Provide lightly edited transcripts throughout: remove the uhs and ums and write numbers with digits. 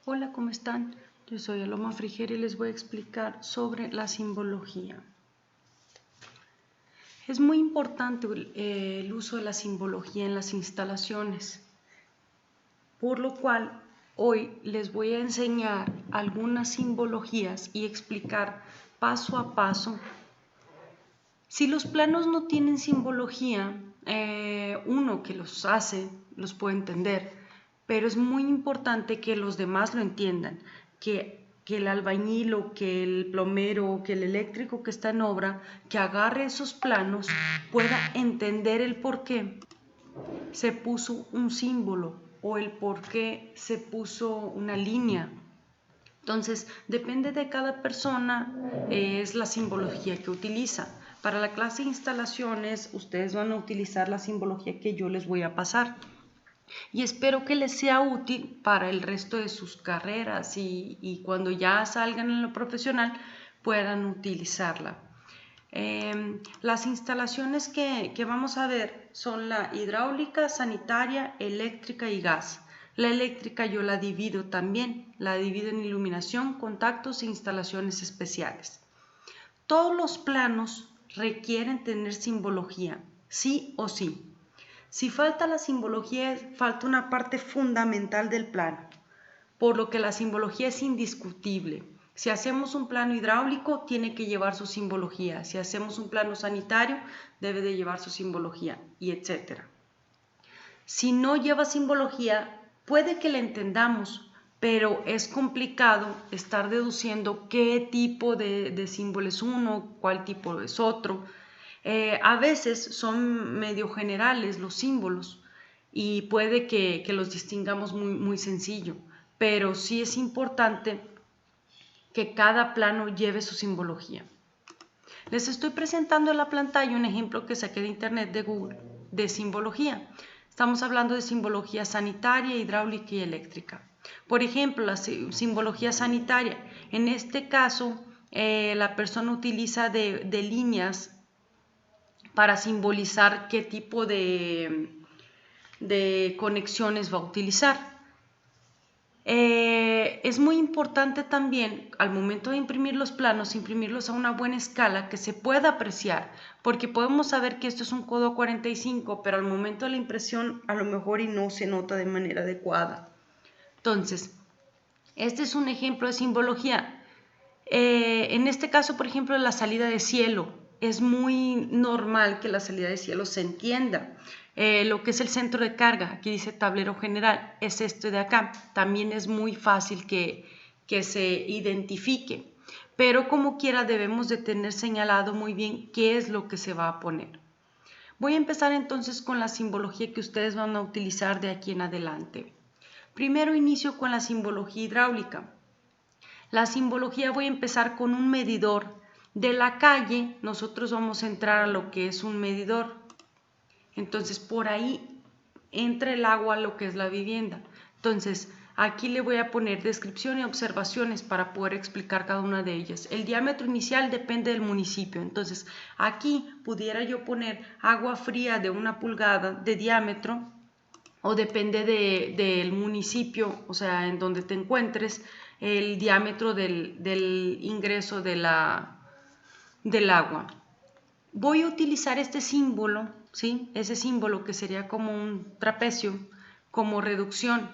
Hola, ¿cómo están? Yo soy Aloma Frigerio y les voy a explicar sobre la simbología. Es muy importante el uso de la simbología en las instalaciones, por lo cual hoy les voy a enseñar algunas simbologías y explicar paso a paso. Si los planos no tienen simbología, uno que los hace los puede entender, pero es muy importante que los demás lo entiendan, que el albañil o que el plomero o que el eléctrico que está en obra, que agarre esos planos, pueda entender el por qué se puso un símbolo o el por qué se puso una línea. Entonces, depende de cada persona, es la simbología que utiliza. Para la clase de instalaciones, ustedes van a utilizar la simbología que yo les voy a pasar. Y espero que les sea útil para el resto de sus carreras y cuando ya salgan en lo profesional puedan utilizarla. Las instalaciones que vamos a ver son la hidráulica, sanitaria, eléctrica y gas. La eléctrica yo la divido también, la divido en iluminación, contactos e instalaciones especiales. Todos los planos requieren tener simbología, sí o sí. Si falta la simbología, falta una parte fundamental del plano, por lo que la simbología es indiscutible. Si hacemos un plano hidráulico, tiene que llevar su simbología. Si hacemos un plano sanitario, debe de llevar su simbología, y etc. Si no lleva simbología, puede que la entendamos, pero es complicado estar deduciendo qué tipo de símbolo es uno, cuál tipo es otro. A veces son medio generales los símbolos y puede que los distingamos muy sencillo, pero sí es importante que cada plano lleve su simbología. Les estoy presentando en la pantalla un ejemplo que saqué de internet de Google de simbología. Estamos hablando de simbología sanitaria, hidráulica y eléctrica. Por ejemplo, la simbología sanitaria. En este caso, la persona utiliza de líneas para simbolizar qué tipo de conexiones va a utilizar. Es muy importante también al momento de imprimir los planos, imprimirlos a una buena escala que se pueda apreciar, porque podemos saber que esto es un codo 45, pero al momento de la impresión a lo mejor y no se nota de manera adecuada. Entonces, este es un ejemplo de simbología. En este caso, por ejemplo, la salida de cielo. Es muy normal que la salida de cielo se entienda. Lo que es el centro de carga, aquí dice tablero general, es este de acá. También es muy fácil que se identifique, pero como quiera debemos de tener señalado muy bien qué es lo que se va a poner. Voy a empezar entonces con la simbología que ustedes van a utilizar de aquí en adelante. Primero inicio con la simbología hidráulica. La simbología voy a empezar con un medidor. De la calle nosotros vamos a entrar a lo que es un medidor. Entonces por ahí entra el agua a lo que es la vivienda. Entonces aquí le voy a poner descripción y observaciones para poder explicar cada una de ellas. El diámetro inicial depende del municipio. Entonces aquí pudiera yo poner agua fría de 1 pulgada de diámetro, o depende del municipio, o sea, en donde te encuentres, el diámetro del ingreso del agua. Voy a utilizar este símbolo, ¿sí? Ese símbolo que sería como un trapecio, como reducción.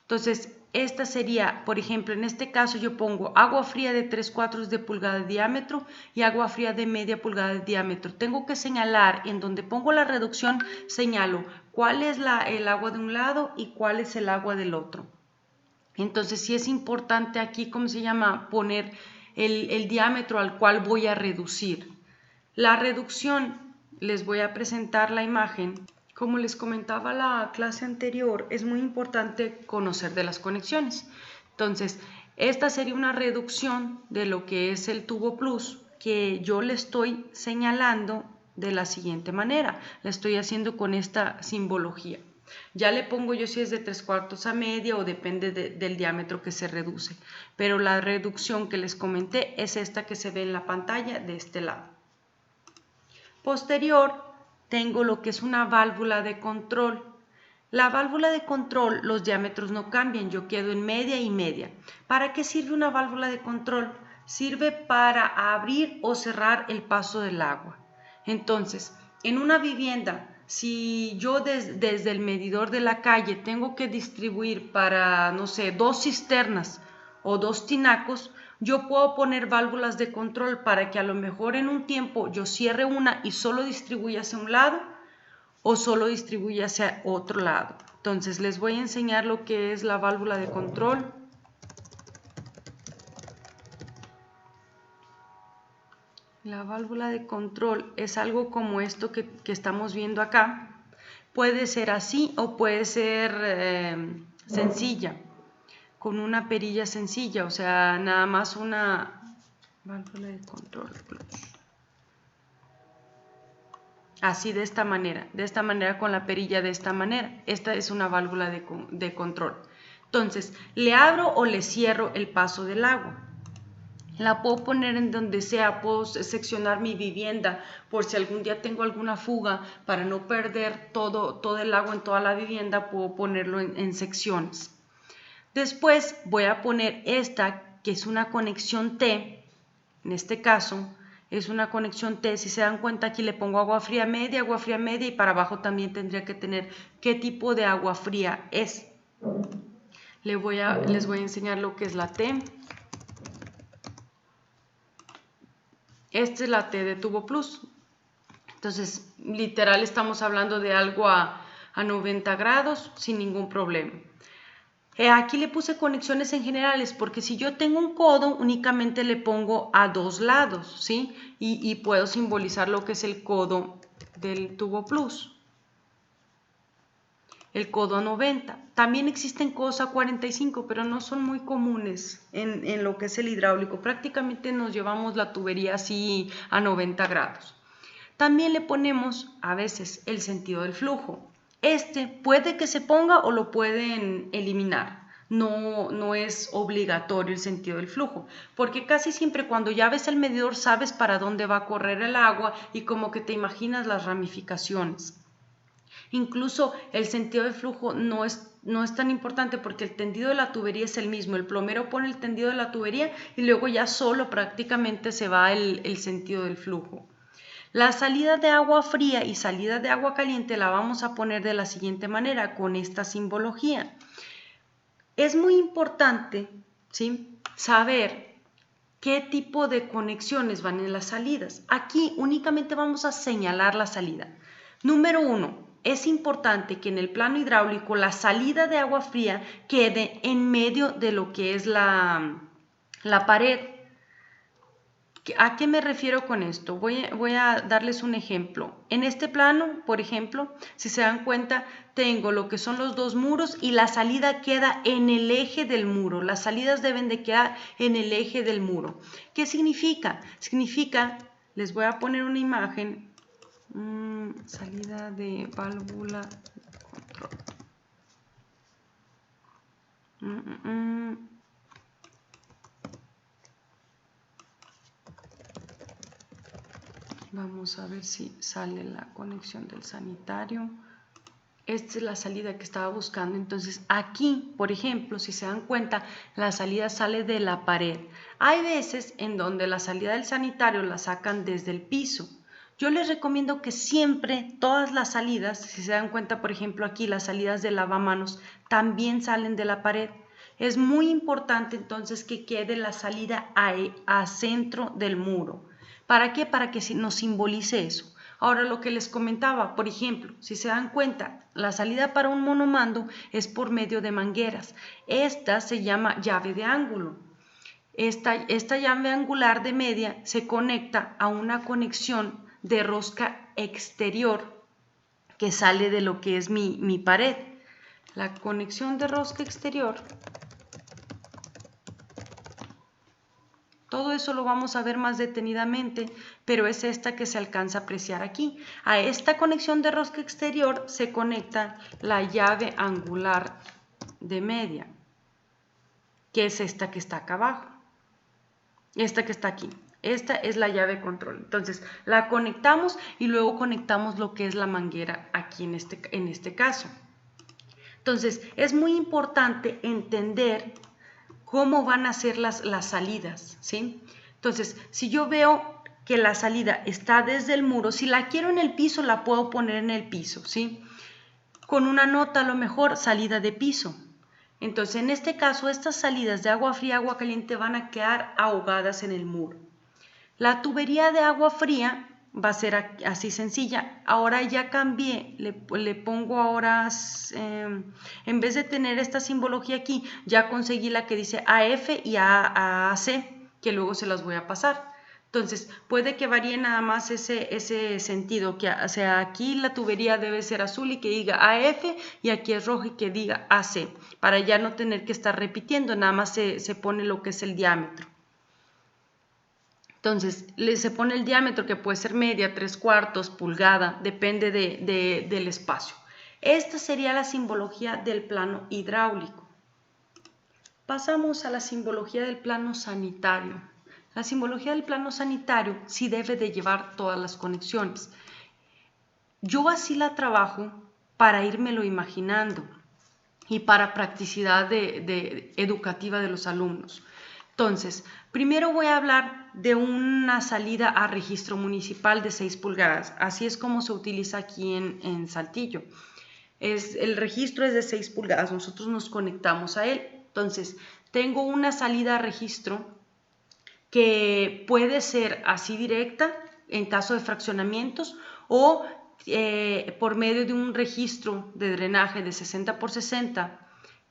Entonces, esta sería, por ejemplo, en este caso yo pongo agua fría de 3/4 de pulgada de diámetro y agua fría de media pulgada de diámetro. Tengo que señalar, en donde pongo la reducción, señalo cuál es el agua de un lado y cuál es el agua del otro. Entonces, sí es importante aquí, ¿cómo se llama? Poner el diámetro al cual voy a reducir. La reducción, les voy a presentar la imagen. Como les comentaba la clase anterior, es muy importante conocer de las conexiones. Entonces, esta sería una reducción de lo que es el tubo plus, que yo le estoy señalando de la siguiente manera. La estoy haciendo con esta simbología. Ya le pongo yo si es de 3/4 a media o depende del diámetro que se reduce. Pero la reducción que les comenté es esta que se ve en la pantalla de este lado. Posterior tengo lo que es una válvula de control. La válvula de control, los diámetros no cambian, yo quedo en media y media. ¿Para qué sirve una válvula de control? Sirve para abrir o cerrar el paso del agua. Entonces, en una vivienda, si yo desde el medidor de la calle tengo que distribuir para, no sé, 2 cisternas o 2 tinacos, yo puedo poner válvulas de control para que a lo mejor en un tiempo yo cierre una y solo distribuya hacia un lado o solo distribuye hacia otro lado. Entonces les voy a enseñar lo que es la válvula de control. La válvula de control es algo como esto que estamos viendo acá. Puede ser así o puede ser sencilla, con una perilla sencilla, o sea, nada más una válvula de control. Así de esta manera con la perilla de esta manera. Esta es una válvula de control. Entonces, le abro o le cierro el paso del agua. La puedo poner en donde sea, puedo seccionar mi vivienda por si algún día tengo alguna fuga para no perder todo el agua en toda la vivienda, puedo ponerlo en secciones. Después voy a poner esta que es una conexión T, en este caso es una conexión T, si se dan cuenta aquí le pongo agua fría media y para abajo también tendría que tener qué tipo de agua fría es. Les voy a enseñar lo que es la T. Esta es la T de tubo plus. Entonces, literal estamos hablando de algo a 90 grados sin ningún problema. Aquí le puse conexiones en generales porque si yo tengo un codo únicamente le pongo a 2 lados, ¿sí? Y puedo simbolizar lo que es el codo del tubo plus. El codo a 90. También existen codos a 45, pero no son muy comunes en lo que es el hidráulico. Prácticamente nos llevamos la tubería así a 90 grados. También le ponemos a veces el sentido del flujo. Este puede que se ponga o lo pueden eliminar. No es obligatorio el sentido del flujo, porque casi siempre cuando ya ves el medidor sabes para dónde va a correr el agua y como que te imaginas las ramificaciones. Incluso el sentido de flujo no es tan importante porque el tendido de la tubería es el mismo. El plomero pone el tendido de la tubería y luego ya solo prácticamente se va el sentido del flujo. La salida de agua fría y salida de agua caliente la vamos a poner de la siguiente manera, con esta simbología. Es muy importante, ¿sí?, saber qué tipo de conexiones van en las salidas. Aquí únicamente vamos a señalar la salida. Número 1, es importante que en el plano hidráulico la salida de agua fría quede en medio de lo que es la pared. ¿A qué me refiero con esto? Voy a darles un ejemplo. En este plano, por ejemplo, si se dan cuenta, tengo lo que son los 2 muros y la salida queda en el eje del muro. Las salidas deben de quedar en el eje del muro. ¿Qué significa? Significa, les voy a poner una imagen, salida de válvula de control. Vamos a ver si sale la conexión del sanitario. Esta es la salida que estaba buscando. Entonces aquí, por ejemplo, si se dan cuenta, la salida sale de la pared. Hay veces en donde la salida del sanitario la sacan desde el piso. Yo les recomiendo que siempre todas las salidas, si se dan cuenta, por ejemplo, aquí las salidas de lavamanos también salen de la pared. Es muy importante entonces que quede la salida a centro del muro. ¿Para qué? Para que nos simbolice eso. Ahora lo que les comentaba, por ejemplo, si se dan cuenta, la salida para un monomando es por medio de mangueras. Esta se llama llave de ángulo. Esta llave angular de media se conecta a una conexión de rosca exterior que sale de lo que es mi pared. La conexión de rosca exterior, todo eso lo vamos a ver más detenidamente, pero es esta que se alcanza a apreciar aquí. A esta conexión de rosca exterior se conecta la llave angular de media, que es esta que está acá abajo. Esta que está aquí. Esta es la llave control. Entonces la conectamos y luego conectamos lo que es la manguera aquí en este caso. Entonces, es muy importante entender cómo van a ser las salidas, ¿sí? Entonces, si yo veo que la salida está desde el muro, si la quiero en el piso, la puedo poner en el piso, ¿sí? Con una nota a lo mejor salida de piso. Entonces, en este caso, estas salidas de agua fría y agua caliente van a quedar ahogadas en el muro. La tubería de agua fría va a ser así sencilla. Ahora ya cambié, le pongo ahora, en vez de tener esta simbología aquí, ya conseguí la que dice AF y AAC, que luego se las voy a pasar. Entonces, puede que varíe nada más ese sentido, que o sea, aquí la tubería debe ser azul y que diga AF, y aquí es rojo y que diga AC, para ya no tener que estar repitiendo, nada más se pone lo que es el diámetro. Entonces, se pone el diámetro, que puede ser media, 3/4, pulgada, depende del espacio. Esta sería la simbología del plano hidráulico. Pasamos a la simbología del plano sanitario. La simbología del plano sanitario sí debe de llevar todas las conexiones. Yo así la trabajo para írmelo imaginando y para practicidad educativa de los alumnos. Entonces, primero voy a hablar de una salida a registro municipal de 6 pulgadas. Así es como se utiliza aquí en Saltillo. El registro es de 6 pulgadas, nosotros nos conectamos a él. Entonces, tengo una salida a registro que puede ser así directa en caso de fraccionamientos o por medio de un registro de drenaje de 60 por 60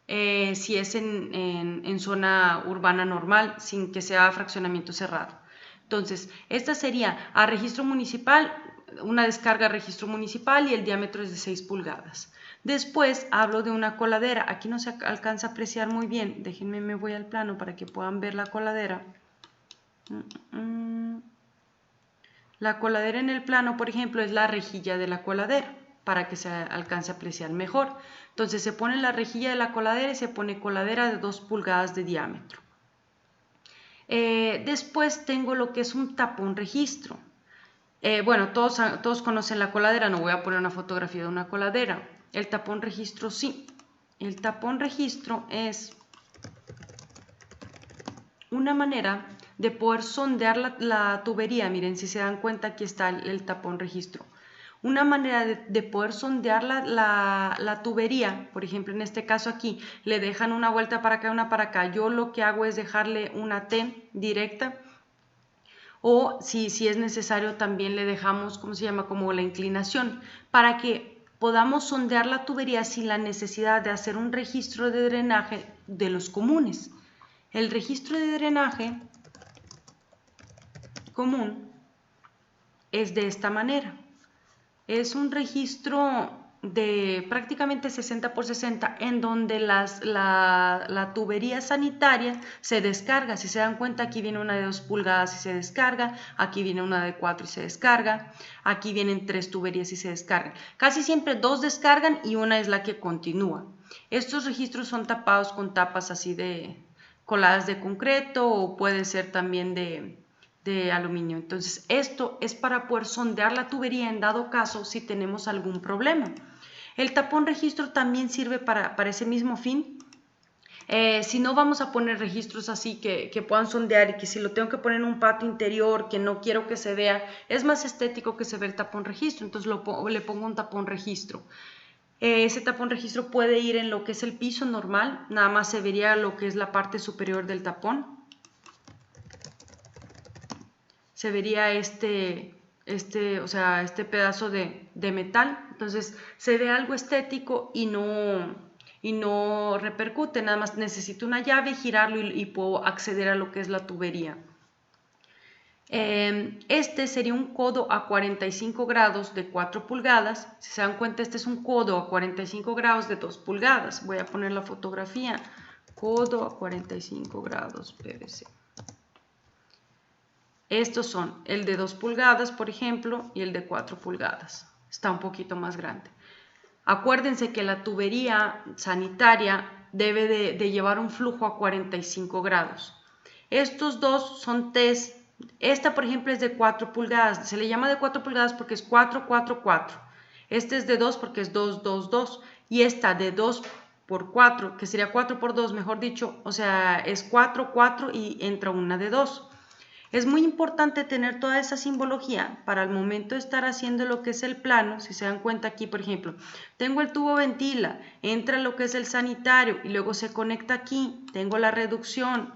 si es en zona urbana normal, sin que sea fraccionamiento cerrado. Entonces, esta sería a registro municipal, una descarga a registro municipal y el diámetro es de 6 pulgadas. Después hablo de una coladera. Aquí no se alcanza a apreciar muy bien. Déjenme, me voy al plano para que puedan ver la coladera. La coladera en el plano, por ejemplo, es la rejilla de la coladera, para que se alcance a apreciar mejor. Entonces se pone la rejilla de la coladera y se pone coladera de 2 pulgadas de diámetro. Después tengo lo que es un tapón registro. Bueno, todos conocen la coladera, no voy a poner una fotografía de una coladera. El tapón registro sí. El tapón registro es una manera de poder sondear la tubería. Miren, si se dan cuenta, aquí está el tapón registro. Una manera de poder sondear la tubería, por ejemplo, en este caso aquí, le dejan una vuelta para acá y una para acá. Yo lo que hago es dejarle una T directa, o si es necesario también le dejamos, ¿cómo se llama?, como la inclinación, para que podamos sondear la tubería sin la necesidad de hacer un registro de drenaje de los comunes. El registro de drenaje común es de esta manera. Es un registro de prácticamente 60 por 60 en donde la tubería sanitaria se descarga. Si se dan cuenta, aquí viene una de 2 pulgadas y se descarga, aquí viene una de 4 y se descarga, aquí vienen 3 tuberías y se descargan. Casi siempre 2 descargan y una es la que continúa. Estos registros son tapados con tapas así de coladas de concreto, o puede ser también de aluminio. Entonces, esto es para poder sondear la tubería en dado caso si tenemos algún problema. El tapón registro también sirve para ese mismo fin. Si no vamos a poner registros así que puedan sondear, y que si lo tengo que poner en un patio interior que no quiero que se vea, es más estético que se vea el tapón registro, entonces le pongo un tapón registro. Ese tapón registro puede ir en lo que es el piso normal, nada más se vería lo que es la parte superior del tapón. Se vería este pedazo de metal, entonces se ve algo estético y no repercute, nada más necesito una llave, girarlo y puedo acceder a lo que es la tubería. Este sería un codo a 45 grados de 4 pulgadas, si se dan cuenta, este es un codo a 45 grados de 2 pulgadas, voy a poner la fotografía, codo a 45 grados PVC. Estos son el de 2 pulgadas, por ejemplo, y el de 4 pulgadas. Está un poquito más grande. Acuérdense que la tubería sanitaria debe de llevar un flujo a 45 grados. Estos dos son test. Esta, por ejemplo, es de 4 pulgadas. Se le llama de 4 pulgadas porque es 4, 4, 4. Este es de 2 porque es 2, 2, 2. Y esta de 2 por 4, que sería 4 por 2, mejor dicho, o sea, es 4, 4 y entra una de 2. Es muy importante tener toda esa simbología para el momento de estar haciendo lo que es el plano. Si se dan cuenta aquí, por ejemplo, tengo el tubo ventila, entra lo que es el sanitario y luego se conecta aquí, tengo la reducción.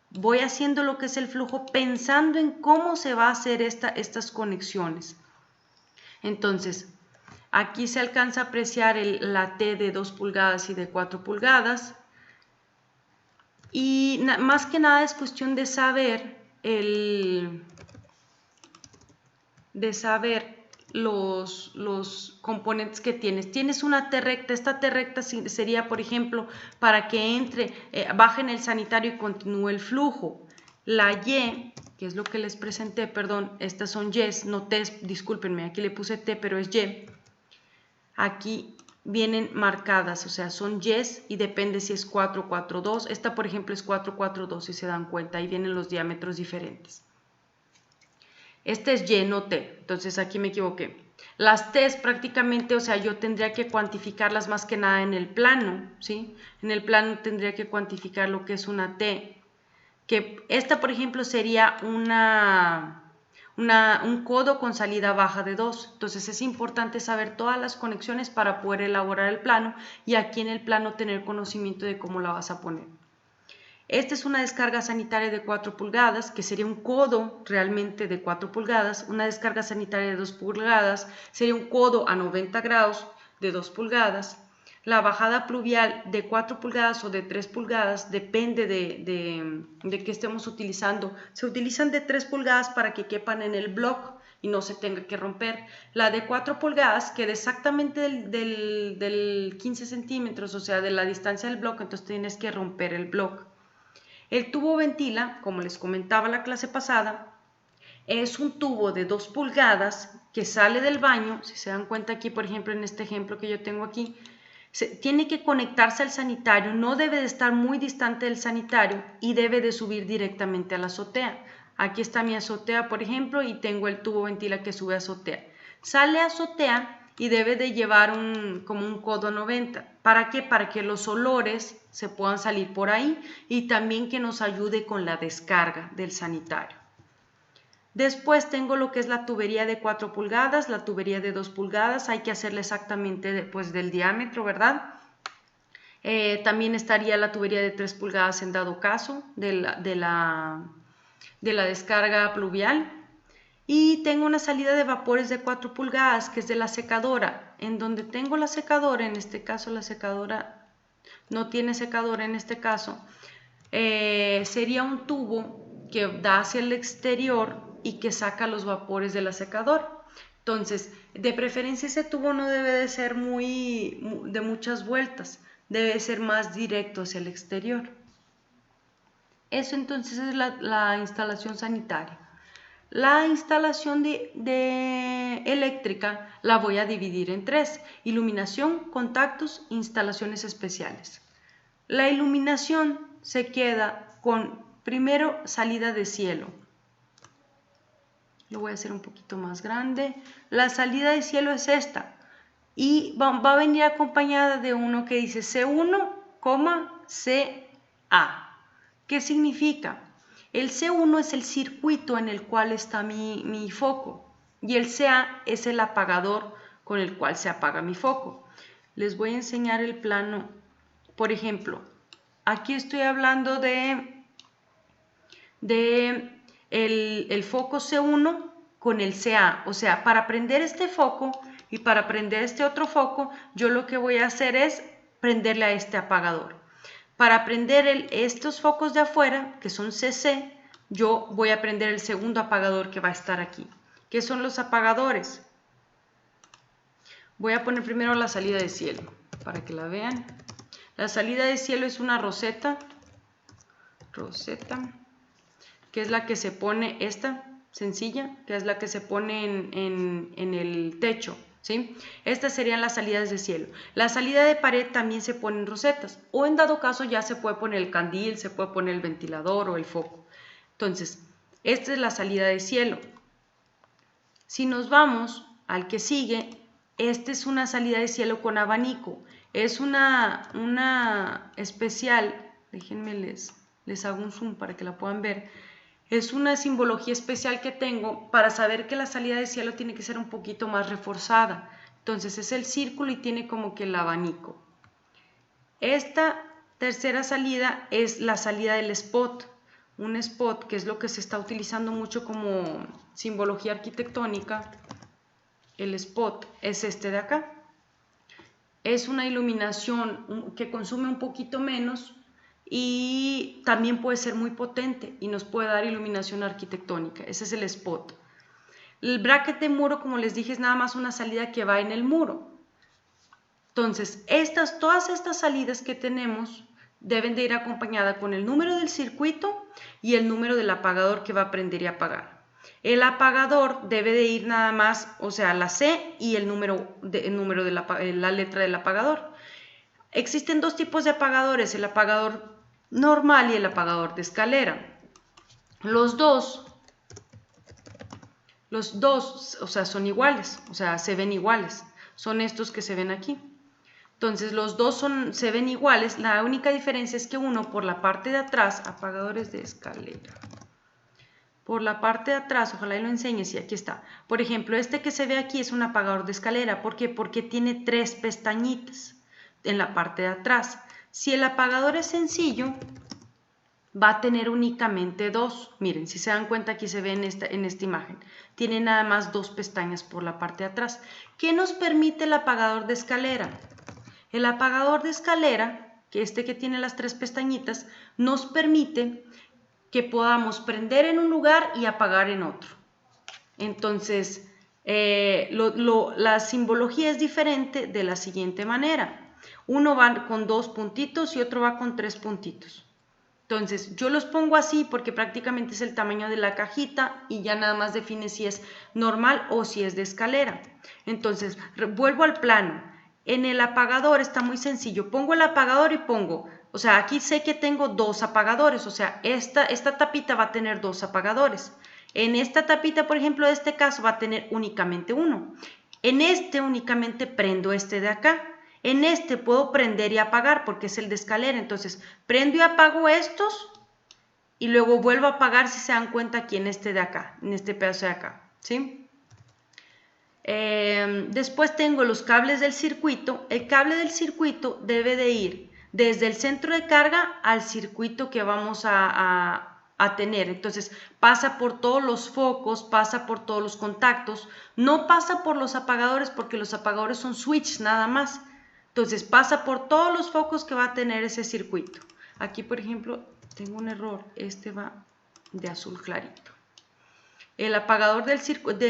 Voy haciendo lo que es el flujo pensando en cómo se va a hacer estas conexiones. Entonces, aquí se alcanza a apreciar la T de 2 pulgadas y de 4 pulgadas. Y más que nada es cuestión de saber los componentes que tienes. Tienes una T recta, esta T recta sería, por ejemplo, para que entre, baje en el sanitario y continúe el flujo. La Y, que es lo que les presenté, perdón, estas son Ys, no Ts, discúlpenme, aquí le puse T, pero es Y. Aquí vienen marcadas, o sea, son Ys y depende si es 4, 4, 2. Esta, por ejemplo, es 4, 4, 2, si se dan cuenta, ahí vienen los diámetros diferentes. Este es Y, no T, entonces aquí me equivoqué. Las T's prácticamente, o sea, yo tendría que cuantificarlas más que nada en el plano, ¿sí? En el plano tendría que cuantificar lo que es una T, que esta, por ejemplo, sería un codo con salida baja de 2. Entonces es importante saber todas las conexiones para poder elaborar el plano y aquí en el plano tener conocimiento de cómo la vas a poner. Esta es una descarga sanitaria de 4 pulgadas, que sería un codo realmente de 4 pulgadas. Una descarga sanitaria de 2 pulgadas sería un codo a 90 grados de 2 pulgadas. La bajada pluvial de 4 pulgadas o de 3 pulgadas depende de qué estemos utilizando. Se utilizan de 3 pulgadas para que quepan en el block y no se tenga que romper. La de 4 pulgadas queda exactamente del 15 centímetros, o sea, de la distancia del block, entonces tienes que romper el block. El tubo ventila, como les comentaba la clase pasada, es un tubo de 2 pulgadas que sale del baño. Si se dan cuenta aquí, por ejemplo, en este ejemplo que yo tengo aquí, tiene que conectarse al sanitario, no debe de estar muy distante del sanitario y debe de subir directamente a la azotea. Aquí está mi azotea, por ejemplo, y tengo el tubo ventila que sube a azotea. Sale a azotea y debe de llevar como un codo 90. ¿Para qué? Para que los olores se puedan salir por ahí y también que nos ayude con la descarga del sanitario. Después tengo lo que es la tubería de 4 pulgadas, la tubería de 2 pulgadas, hay que hacerle exactamente después del diámetro, ¿verdad? También estaría la tubería de 3 pulgadas en dado caso de la descarga pluvial. Y tengo una salida de vapores de 4 pulgadas, que es de la secadora. En donde tengo la secadora, en este caso la secadora no tiene secadora en este caso, sería un tubo que da hacia el exterior y que saca los vapores de la secadora. Entonces, de preferencia ese tubo no debe de ser de muchas vueltas, debe ser más directo hacia el exterior. Eso entonces es la instalación sanitaria. La instalación de eléctrica la voy a dividir en 3: iluminación, contactos, instalaciones especiales. La iluminación se queda con, primero, salida de cielo. Lo voy a hacer un poquito más grande. La salida de cielo es esta y va a venir acompañada de uno que dice C1, CA. ¿Qué significa? El C1 es el circuito en el cual está mi foco y el CA es el apagador con el cual se apaga mi foco. Les voy a enseñar el plano. Por ejemplo, aquí estoy hablando el foco C1 con el CA. O sea, para prender este foco y para prender este otro foco, yo lo que voy a hacer es prenderle a este apagador. Para prender estos focos de afuera, que son CC, yo voy a prender el segundo apagador que va a estar aquí. ¿Qué son los apagadores? Voy a poner primero la salida de cielo para que la vean. La salida de cielo es una roseta, que es la que se pone, esta sencilla, que es la que se pone en el techo, ¿sí? Estas serían las salidas de cielo. La salida de pared también se ponen rosetas, o en dado caso ya se puede poner el candil, se puede poner el ventilador o el foco. Entonces, esta es la salida de cielo. Si nos vamos al que sigue, esta es una salida de cielo con abanico. Es una especial, déjenme les hago un zoom para que la puedan ver. Es una simbología especial que tengo para saber que la salida de cielo tiene que ser un poquito más reforzada. Entonces es el círculo y tiene como que el abanico. Esta tercera salida es la salida del spot. Un spot que es lo que se está utilizando mucho como simbología arquitectónica. El spot es este de acá. Es una iluminación que consume un poquito menos y también puede ser muy potente y nos puede dar iluminación arquitectónica. Ese es el spot. El bracket de muro, como les dije, es nada más una salida que va en el muro. Entonces, todas estas salidas que tenemos deben de ir acompañadas con el número del circuito y el número del apagador que va a prender y apagar. El apagador debe de ir nada más, o sea, la C y el número de la letra del apagador. Existen dos tipos de apagadores, el apagador normal y el apagador de escalera. Los dos, o sea, son iguales, o sea, se ven iguales. Son estos que se ven aquí. Entonces los dos se ven iguales, la única diferencia es que uno por la parte de atrás, apagadores de escalera, por la parte de atrás, ojalá y lo enseñes, y aquí está. Por ejemplo, este que se ve aquí es un apagador de escalera, ¿por qué? Porque tiene 3 pestañitas en la parte de atrás. Si el apagador es sencillo, va a tener únicamente 2. Miren, si se dan cuenta aquí se ve en esta imagen. Tiene nada más 2 pestañas por la parte de atrás. ¿Qué nos permite el apagador de escalera? El apagador de escalera, que tiene las 3 pestañitas, nos permite que podamos prender en un lugar y apagar en otro. Entonces, la simbología es diferente de la siguiente manera. Uno va con 2 puntitos y otro va con 3 puntitos. Entonces, yo los pongo así porque prácticamente es el tamaño de la cajita y ya nada más define si es normal o si es de escalera. Entonces, vuelvo al plano. En el apagador está muy sencillo. Pongo el apagador y pongo, o sea, aquí sé que tengo 2 apagadores, o sea, esta tapita va a tener 2 apagadores. En esta tapita, por ejemplo, de este caso va a tener únicamente uno. En este únicamente prendo este de acá. En este puedo prender y apagar porque es el de escalera. Entonces, prendo y apago estos y luego vuelvo a apagar si se dan cuenta aquí en este de acá, en este pedazo de acá, ¿sí? Después tengo los cables del circuito. El cable del circuito debe de ir desde el centro de carga al circuito que vamos a tener. Entonces pasa por todos los focos, pasa por todos los contactos, no pasa por los apagadores porque los apagadores son switch nada más. Entonces pasa por todos los focos que va a tener ese circuito. Aquí por ejemplo tengo un error, este va de azul clarito. El apagador del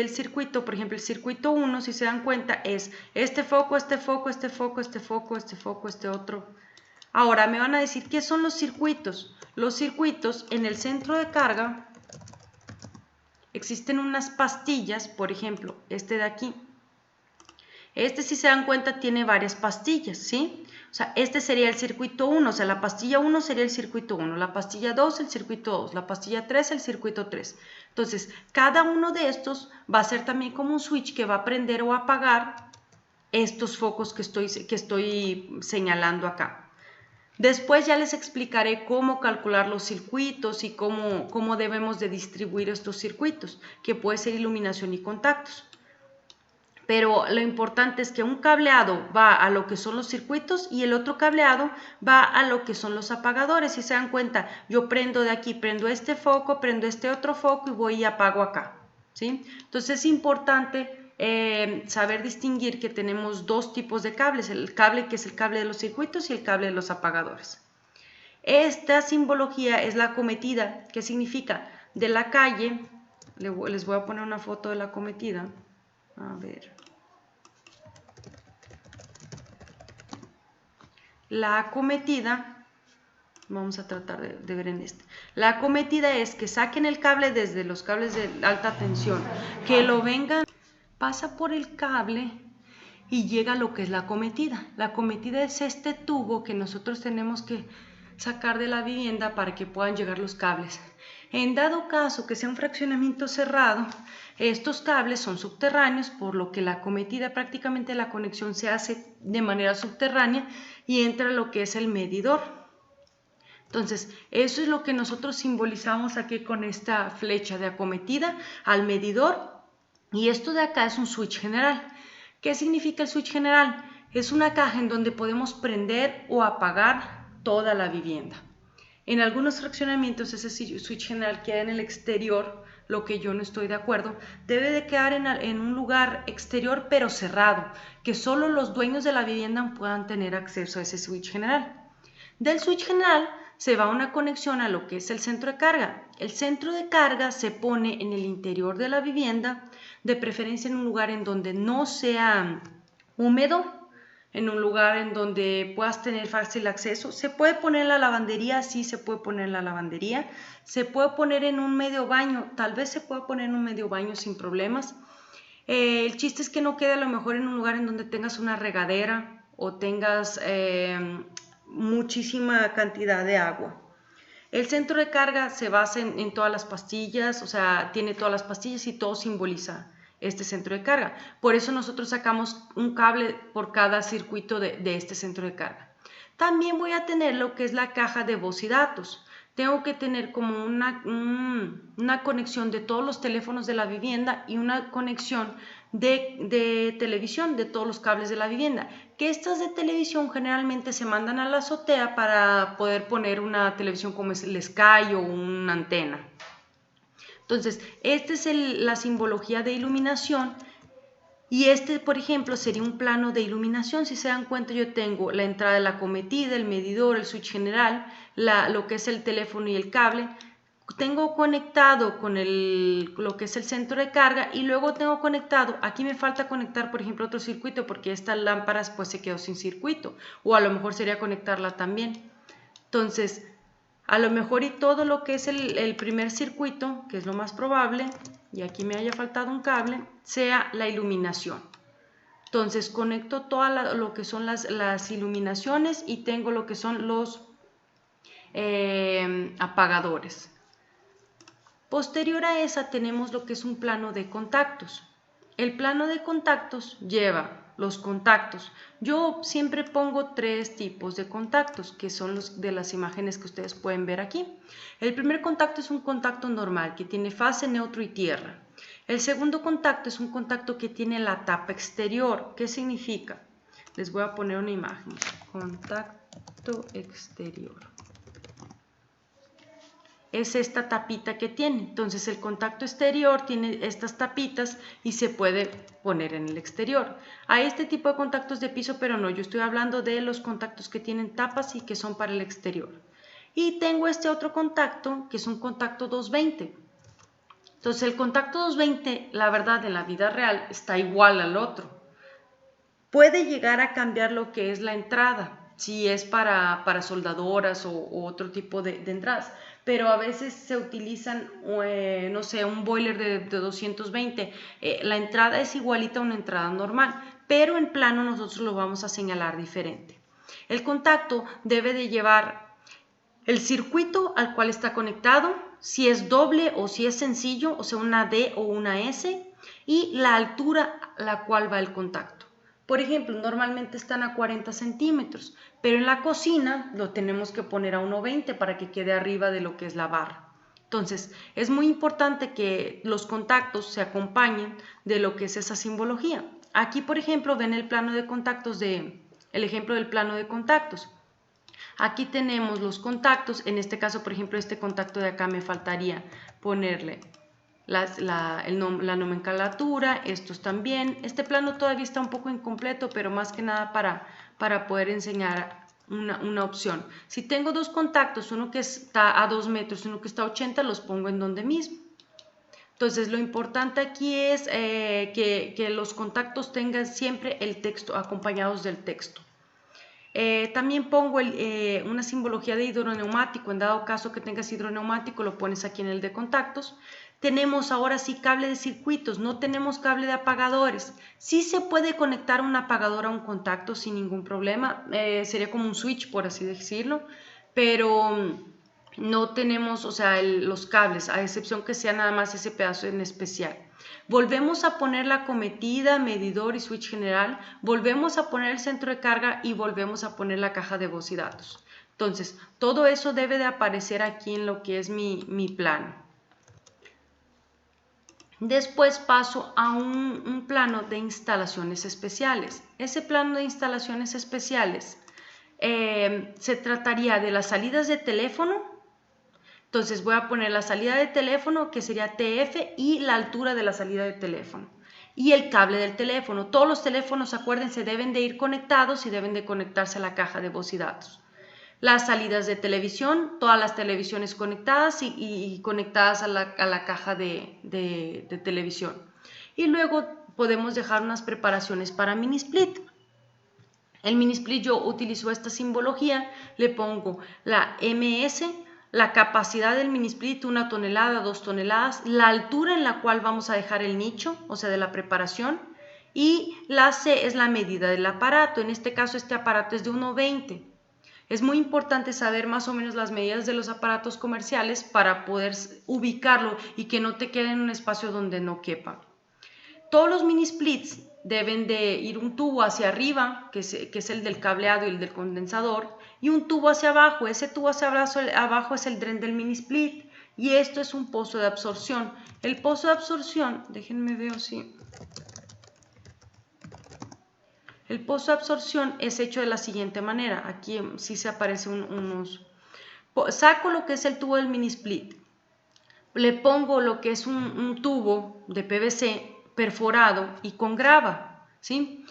circuito, por ejemplo, el circuito 1, si se dan cuenta, es este foco, este foco, este foco, este foco, este foco, este otro. Ahora me van a decir, ¿qué son los circuitos? Los circuitos, en el centro de carga, existen unas pastillas, por ejemplo, este de aquí. Este, si se dan cuenta, tiene varias pastillas, ¿sí? O sea, este sería el circuito 1, o sea, la pastilla 1 sería el circuito 1, la pastilla 2 el circuito 2, la pastilla 3 el circuito 3. Entonces, cada uno de estos va a ser también como un switch que va a prender o apagar estos focos que estoy señalando acá. Después ya les explicaré cómo calcular los circuitos y cómo debemos de distribuir estos circuitos, que puede ser iluminación y contactos. Pero lo importante es que un cableado va a lo que son los circuitos y el otro cableado va a lo que son los apagadores. Si se dan cuenta, yo prendo de aquí, prendo este foco, prendo este otro foco y voy y apago acá, ¿sí? Entonces es importante saber distinguir que tenemos 2 tipos de cables, el cable que es el cable de los circuitos y el cable de los apagadores. Esta simbología es la acometida, que significa de la calle. Les voy a poner una foto de la acometida. A ver. La acometida, vamos a tratar de ver en este. La acometida es que saquen el cable desde los cables de alta tensión, que lo vengan, pasa por el cable y llega a lo que es la acometida. La acometida es este tubo que nosotros tenemos que sacar de la vivienda para que puedan llegar los cables. En dado caso que sea un fraccionamiento cerrado, estos cables son subterráneos, por lo que la acometida, prácticamente la conexión se hace de manera subterránea y entra lo que es el medidor. Entonces, eso es lo que nosotros simbolizamos aquí con esta flecha de acometida al medidor, y esto de acá es un switch general. ¿Qué significa el switch general? Es una caja en donde podemos prender o apagar toda la vivienda. En algunos fraccionamientos ese switch general queda en el exterior, lo que yo no estoy de acuerdo. Debe de quedar en un lugar exterior pero cerrado, que solo los dueños de la vivienda puedan tener acceso a ese switch general. Del switch general se va una conexión a lo que es el centro de carga. El centro de carga se pone en el interior de la vivienda, de preferencia en un lugar en donde no sea húmedo, en un lugar en donde puedas tener fácil acceso. Se puede poner en la lavandería, sí se puede poner en la lavandería. Se puede poner en un medio baño, tal vez se pueda poner en un medio baño sin problemas. El chiste es que no quede a lo mejor en un lugar en donde tengas una regadera o tengas muchísima cantidad de agua. El centro de carga se basa en todas las pastillas, o sea, tiene todas las pastillas y todo simboliza este centro de carga. Por eso nosotros sacamos un cable por cada circuito de este centro de carga. También voy a tener lo que es la caja de voz y datos. Tengo que tener como una conexión de todos los teléfonos de la vivienda y una conexión de televisión de todos los cables de la vivienda, que estas de televisión generalmente se mandan a la azotea para poder poner una televisión como es el Sky o una antena. Entonces, esta es la simbología de iluminación. Y este, por ejemplo, sería un plano de iluminación. Si se dan cuenta, yo tengo la entrada de la acometida, el medidor, el switch general, lo que es el teléfono y el cable. Tengo conectado con lo que es el centro de carga y luego tengo conectado, aquí me falta conectar, por ejemplo, otro circuito porque esta lámpara pues se quedó sin circuito, o a lo mejor sería conectarla también. Entonces, a lo mejor y todo lo que es el primer circuito, que es lo más probable, y aquí me haya faltado un cable, sea la iluminación. Entonces conecto todo lo que son las iluminaciones y tengo lo que son los apagadores. Posterior a esa tenemos lo que es un plano de contactos. El plano de contactos lleva los contactos. Yo siempre pongo 3 tipos de contactos, que son los de las imágenes que ustedes pueden ver aquí. El primer contacto es un contacto normal, que tiene fase, neutro y tierra. El segundo contacto es un contacto que tiene la tapa exterior. ¿Qué significa? Les voy a poner una imagen. Contacto exterior. Es esta tapita que tiene. Entonces el contacto exterior tiene estas tapitas y se puede poner en el exterior. Hay este tipo de contactos de piso, pero no, yo estoy hablando de los contactos que tienen tapas y que son para el exterior. Y tengo este otro contacto que es un contacto 220. Entonces el contacto 220, la verdad, en la vida real está igual al otro. Puede llegar a cambiar lo que es la entrada, si es para soldadoras o otro tipo de entradas, pero a veces se utilizan, no sé, un boiler de 220, la entrada es igualita a una entrada normal, pero en plano nosotros lo vamos a señalar diferente. El contacto debe de llevar el circuito al cual está conectado, si es doble o si es sencillo, o sea una D o una S, y la altura a la cual va el contacto. Por ejemplo, normalmente están a 40 centímetros, pero en la cocina lo tenemos que poner a 1,20 para que quede arriba de lo que es la barra. Entonces, es muy importante que los contactos se acompañen de lo que es esa simbología. Aquí, por ejemplo, ven el plano de contactos el ejemplo del plano de contactos. Aquí tenemos los contactos, en este caso, por ejemplo, este contacto de acá me faltaría ponerle la nomenclatura, estos también. Este plano todavía está un poco incompleto, pero más que nada para poder enseñar una opción. Si tengo dos contactos, uno que está a 2 metros y uno que está a 80, los pongo en donde mismo. Entonces, lo importante aquí es que los contactos tengan siempre el texto, acompañados del texto. También pongo una simbología de hidroneumático. En dado caso que tengas hidroneumático, lo pones aquí en el de contactos. Tenemos ahora sí cable de circuitos, no tenemos cable de apagadores. Sí se puede conectar un apagador a un contacto sin ningún problema, sería como un switch, por así decirlo, pero no tenemos, o sea, los cables, a excepción que sea nada más ese pedazo en especial. Volvemos a poner la cometida, medidor y switch general, volvemos a poner el centro de carga y volvemos a poner la caja de voz y datos. Entonces, todo eso debe de aparecer aquí en lo que es mi plano. Después paso a un plano de instalaciones especiales. Ese plano de instalaciones especiales se trataría de las salidas de teléfono. Entonces voy a poner la salida de teléfono, que sería TF, y la altura de la salida de teléfono. Y el cable del teléfono. Todos los teléfonos, acuérdense, deben de ir conectados y deben de conectarse a la caja de voz y datos. Las salidas de televisión, todas las televisiones conectadas y conectadas a la caja de televisión. Y luego podemos dejar unas preparaciones para mini split. El mini split yo utilizo esta simbología, le pongo la MS, la capacidad del mini split, 1 tonelada, 2 toneladas, la altura en la cual vamos a dejar el nicho, o sea, de la preparación, y la C es la medida del aparato. En este caso, este aparato es de 1,20. Es muy importante saber más o menos las medidas de los aparatos comerciales para poder ubicarlo y que no te quede en un espacio donde no quepa. Todos los mini splits deben de ir un tubo hacia arriba, que es el del cableado y el del condensador, y un tubo hacia abajo. Ese tubo hacia abajo es el dren del mini split, y esto es un pozo de absorción. El pozo de absorción, déjenme ver si... El pozo de absorción es hecho de la siguiente manera. Aquí sí se aparecen unos... Saco lo que es el tubo del mini split. Le pongo lo que es un tubo de PVC perforado y con grava, ¿sí?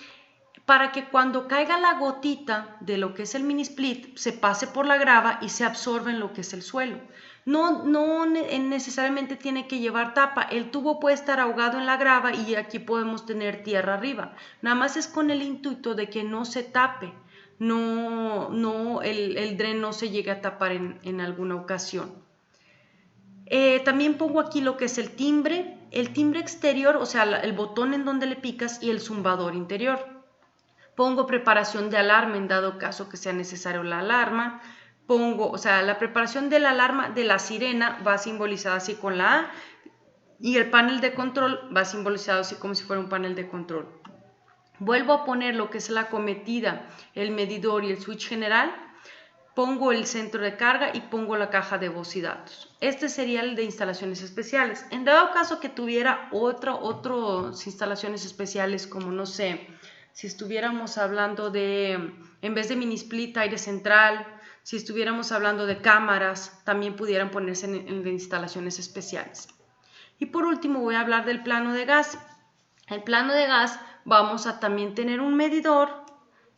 Para que cuando caiga la gotita de lo que es el mini split se pase por la grava y se absorba en lo que es el suelo. No necesariamente tiene que llevar tapa, el tubo puede estar ahogado en la grava y aquí podemos tener tierra arriba. Nada más es con el intuito de que no se tape, el dren no se llegue a tapar en alguna ocasión. También pongo aquí lo que es el timbre exterior, o sea, el botón en donde le picas y el zumbador interior. Pongo preparación de alarma en dado caso que sea necesario la alarma. Pongo, o sea, la preparación de la alarma de la sirena va simbolizada así con la A y el panel de control va simbolizado así como si fuera un panel de control. Vuelvo a poner lo que es la cometida, el medidor y el switch general. Pongo el centro de carga y pongo la caja de voz y datos. Este sería el de instalaciones especiales. En dado caso que tuviera otras instalaciones especiales, como no sé, si estuviéramos hablando de, en vez de mini split, aire central, si estuviéramos hablando de cámaras, también pudieran ponerse en instalaciones especiales. Y por último voy a hablar del plano de gas. El plano de gas vamos a también tener un medidor.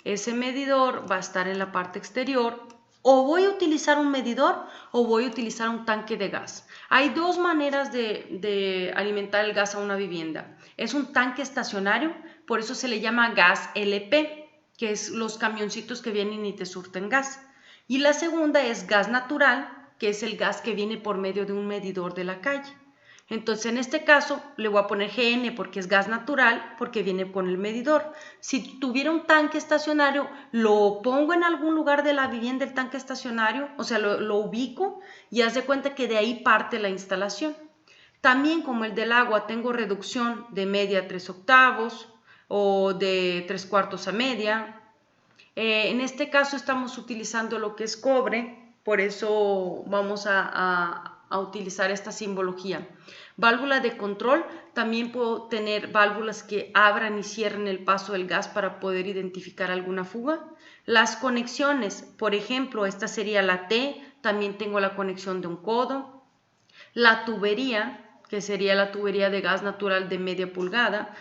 Ese medidor va a estar en la parte exterior. O voy a utilizar un medidor o voy a utilizar un tanque de gas. Hay dos maneras de alimentar el gas a una vivienda. Es un tanque estacionario, por eso se le llama gas LP, que es los camioncitos que vienen y te surten gas. Y la segunda es gas natural, que es el gas que viene por medio de un medidor de la calle. Entonces, en este caso, le voy a poner GN porque es gas natural, porque viene con el medidor. Si tuviera un tanque estacionario, lo pongo en algún lugar de la vivienda el tanque estacionario, o sea, lo ubico y haz de cuenta que de ahí parte la instalación. También, como el del agua, tengo reducción de media a 3/8 o de 3/4 a media. En este caso estamos utilizando lo que es cobre, por eso vamos a utilizar esta simbología. Válvula de control, también puedo tener válvulas que abran y cierren el paso del gas para poder identificar alguna fuga. Las conexiones, por ejemplo, esta sería la T, también tengo la conexión de un codo. La tubería, que sería la tubería de gas natural de media pulgada,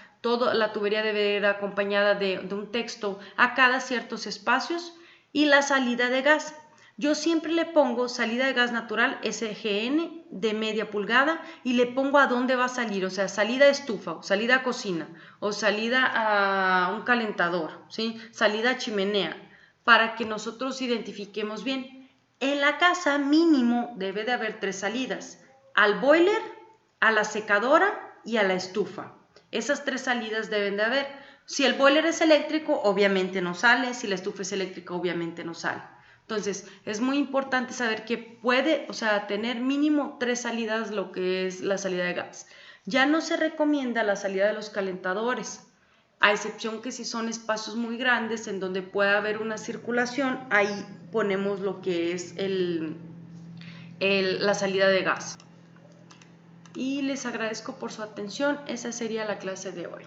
la tubería debe ir acompañada de un texto a cada ciertos espacios. Y la salida de gas, yo siempre le pongo salida de gas natural SGN de media pulgada y le pongo a dónde va a salir, o sea, salida a estufa, o salida a cocina, o salida a un calentador, ¿sí? Salida a chimenea, para que nosotros identifiquemos bien. En la casa mínimo debe de haber 3 salidas, al boiler, a la secadora y a la estufa. Esas 3 salidas deben de haber. Si el boiler es eléctrico, obviamente no sale. Si la estufa es eléctrica, obviamente no sale. Entonces, es muy importante saber que puede, o sea, tener mínimo 3 salidas lo que es la salida de gas. Ya no se recomienda la salida de los calentadores, a excepción que si son espacios muy grandes en donde pueda haber una circulación, ahí ponemos lo que es la salida de gas. Y les agradezco por su atención, esa sería la clase de hoy.